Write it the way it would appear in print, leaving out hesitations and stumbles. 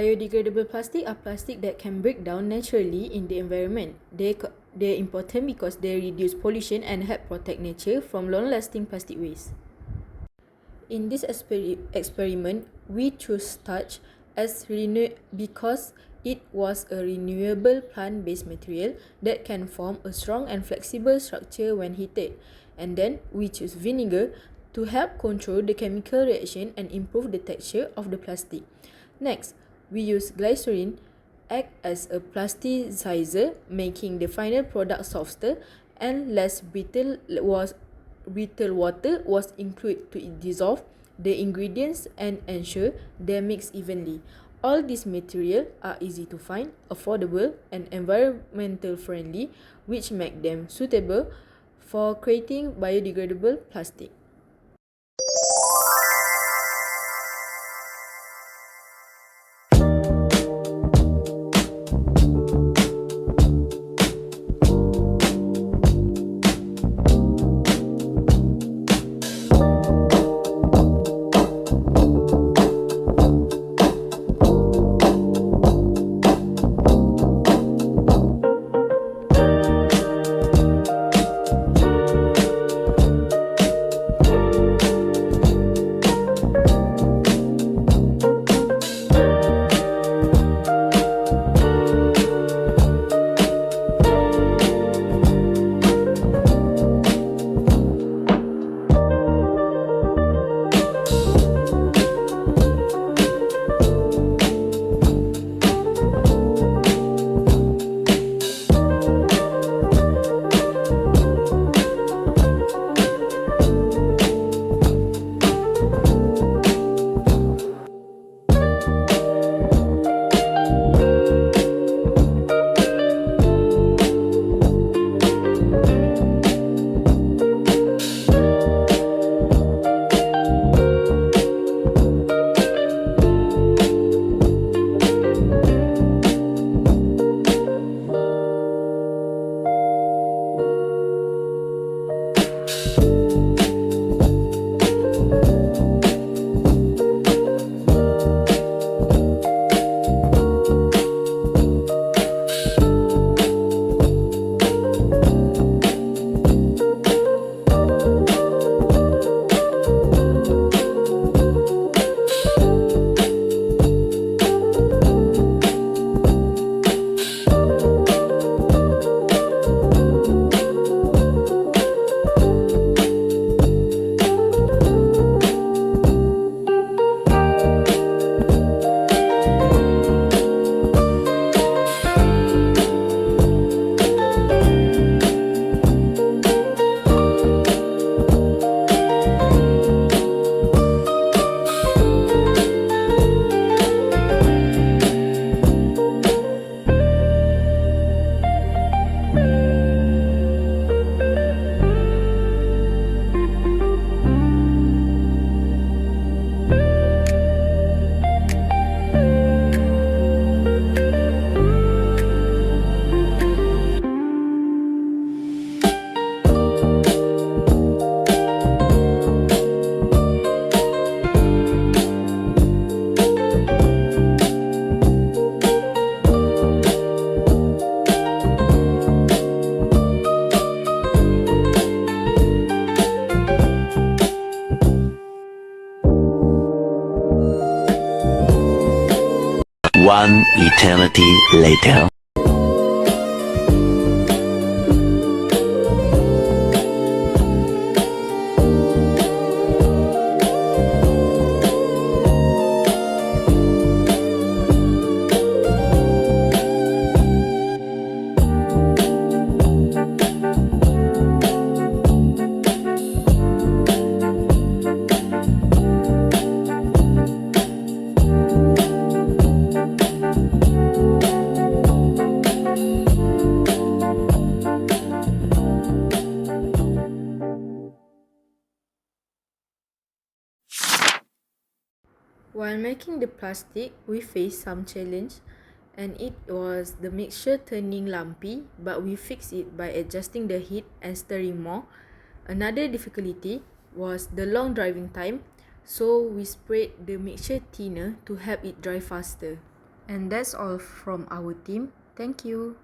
Biodegradable plastic are plastic that can break down naturally in the environment. They're important because they reduce pollution and help protect nature from long-lasting plastic waste. In this experiment, we chose starch because it was a renewable plant-based material that can form a strong and flexible structure when heated. And then we choose vinegar to help control the chemical reaction and improve the texture of the plastic. Next, we use glycerin act as a plasticizer, making the final product softer and less brittle. Brittle water was included to dissolve the ingredients and ensure they mix evenly. All these materials are easy to find, affordable, and environmental friendly, which make them suitable for creating biodegradable plastic. One eternity later. While making the plastic, we faced some challenge, and it was the mixture turning lumpy, but we fixed it by adjusting the heat and stirring more. Another difficulty was the long driving time, so we spread the mixture thinner to help it dry faster. And that's all from our team. Thank you.